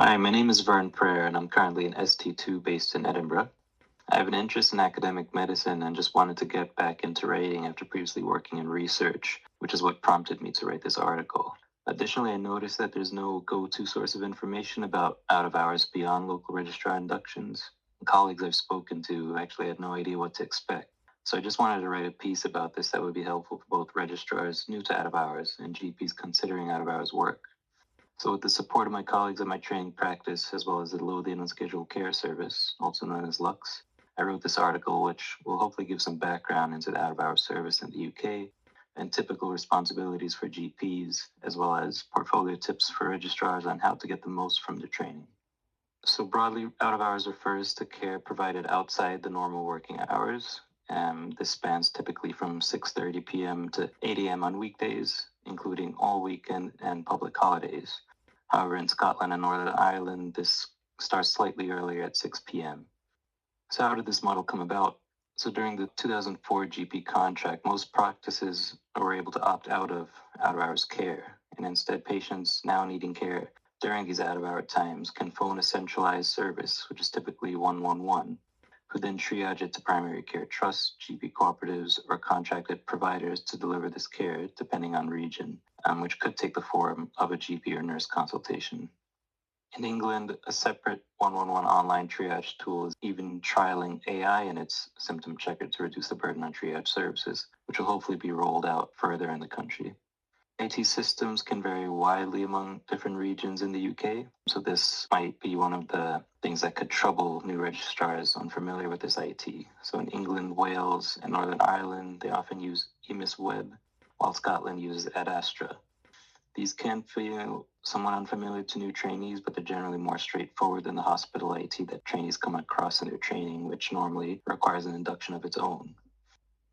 Hi, my name is Vern Prayer, and I'm currently an ST2 based in Edinburgh. I have an interest in academic medicine and just wanted to get back into writing after previously working in research, which is what prompted me to write this article. Additionally, I noticed that there's no go-to source of information about out-of-hours beyond local registrar inductions. Colleagues I've spoken to actually had no idea what to expect. So I just wanted to write a piece about this that would be helpful for both registrars new to out-of-hours and GPs considering out-of-hours work. So with the support of my colleagues at my training practice, as well as the Lothian Unscheduled Care Service, also known as LUX, I wrote this article which will hopefully give some background into the out-of-hours service in the UK and typical responsibilities for GPs, as well as portfolio tips for registrars on how to get the most from their training. So broadly, out-of-hours refers to care provided outside the normal working hours. This spans typically from 6:30 p.m. to 8 a.m. on weekdays, including all weekend and public holidays. However, in Scotland and Northern Ireland, this starts slightly earlier at 6 p.m. So how did this model come about? So during the 2004 GP contract, most practices were able to opt out of out-of-hours care, and instead patients now needing care during these out-of-hour times can phone a centralized service, which is typically 111, who then triage it to primary care trusts, GP cooperatives, or contracted providers to deliver this care, depending on region, which could take the form of a GP or nurse consultation. In England, a separate 111 online triage tool is even trialing AI in its symptom checker to reduce the burden on triage services, which will hopefully be rolled out further in the country. IT systems can vary widely among different regions in the UK, so this might be one of the things that could trouble new registrars unfamiliar with this IT. So in England, Wales, and Northern Ireland, they often use EMIS Web, while Scotland uses Ad Astra. These can feel somewhat unfamiliar to new trainees, but they're generally more straightforward than the hospital IT that trainees come across in their training, which normally requires an induction of its own.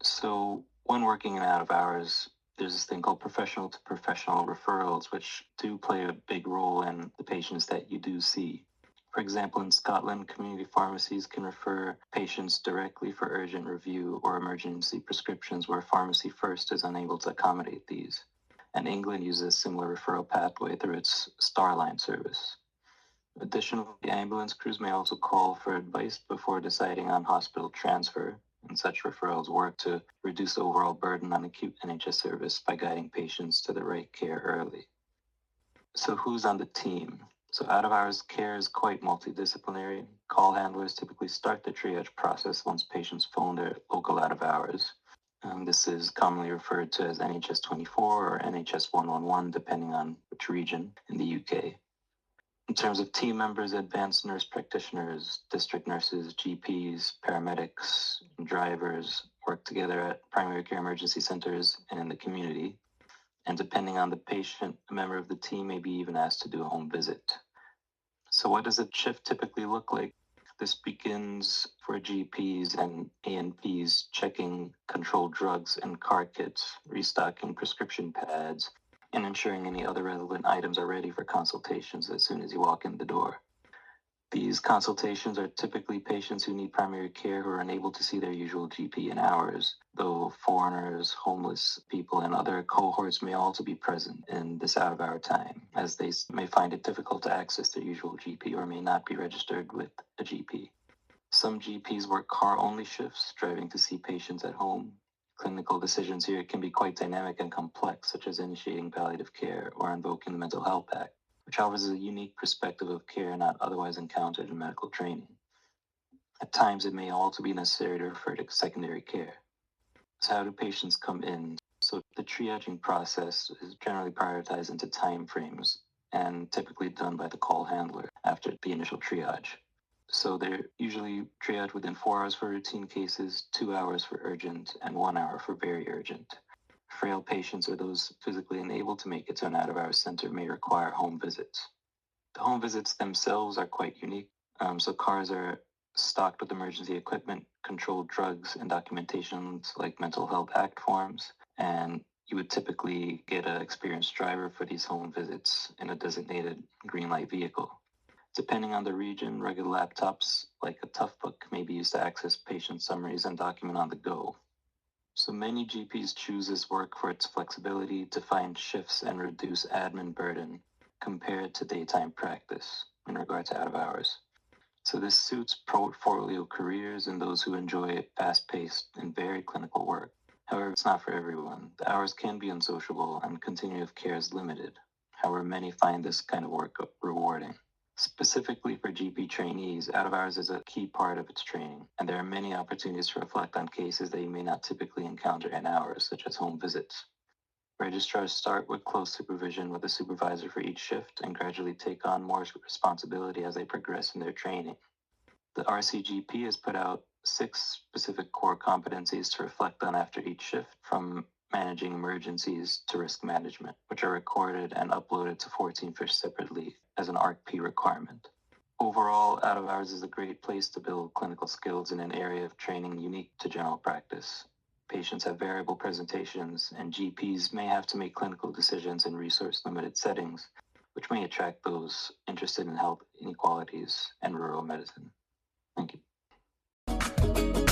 So when working in out of hours, there's this thing called professional to professional referrals, which do play a big role in the patients that you do see. For example, in Scotland, community pharmacies can refer patients directly for urgent review or emergency prescriptions where Pharmacy First is unable to accommodate these. And England uses a similar referral pathway through its Starline service. Additionally, ambulance crews may also call for advice before deciding on hospital transfer, and such referrals work to reduce the overall burden on acute NHS service by guiding patients to the right care early. So who's on the team? So out-of-hours care is quite multidisciplinary. Call handlers typically start the triage process once patients phone their local out-of-hours. This is commonly referred to as NHS 24 or NHS 111, depending on which region in the UK. In terms of team members, advanced nurse practitioners, district nurses, GPs, paramedics, and drivers work together at primary care emergency centers and in the community. And depending on the patient, a member of the team may be even asked to do a home visit. So what does a shift typically look like? This begins for GPs and ANPs checking controlled drugs and car kits, restocking prescription pads, and ensuring any other relevant items are ready for consultations as soon as you walk in the door. These consultations are typically patients who need primary care who are unable to see their usual GP in hours, though foreigners, homeless people, and other cohorts may also be present in this out-of-hour time, as they may find it difficult to access their usual GP or may not be registered with a GP. Some GPs work car-only shifts, driving to see patients at home. Clinical decisions here can be quite dynamic and complex, such as initiating palliative care or invoking the Mental Health Act, which offers a unique perspective of care not otherwise encountered in medical training. At times, it may also be necessary to refer to secondary care. So how do patients come in? So the triaging process is generally prioritized into time frames and typically done by the call handler after the initial triage. So they're usually triaged within 4 hours for routine cases, 2 hours for urgent, and 1 hour for very urgent. Frail patients or those physically unable to make it to an out-of-hours center may require home visits. The home visits themselves are quite unique. So cars are stocked with emergency equipment, controlled drugs, and documentations like Mental Health Act forms. And you would typically get an experienced driver for these home visits in a designated green light vehicle. Depending on the region, regular laptops like a Toughbook may be used to access patient summaries and document on the go. So many GPs choose this work for its flexibility to find shifts and reduce admin burden compared to daytime practice. in regard to out of hours. So this suits portfolio careers and those who enjoy fast-paced and varied clinical work. However, it's not for everyone. The hours can be unsociable and continuity of care is limited. However, many find this kind of work rewarding. Specifically for GP trainees, out of hours is a key part of its training, and there are many opportunities to reflect on cases that you may not typically encounter in hours, such as home visits. Registrars start with close supervision with a supervisor for each shift and gradually take on more responsibility as they progress in their training. The RCGP has put out 6 specific core competencies to reflect on after each shift, from managing emergencies to risk management, which are recorded and uploaded to 14 Fish separately as an ARC-P requirement. Overall, out of hours is a great place to build clinical skills in an area of training unique to general practice. Patients have variable presentations, and GPs may have to make clinical decisions in resource-limited settings, which may attract those interested in health inequalities and rural medicine. Thank you.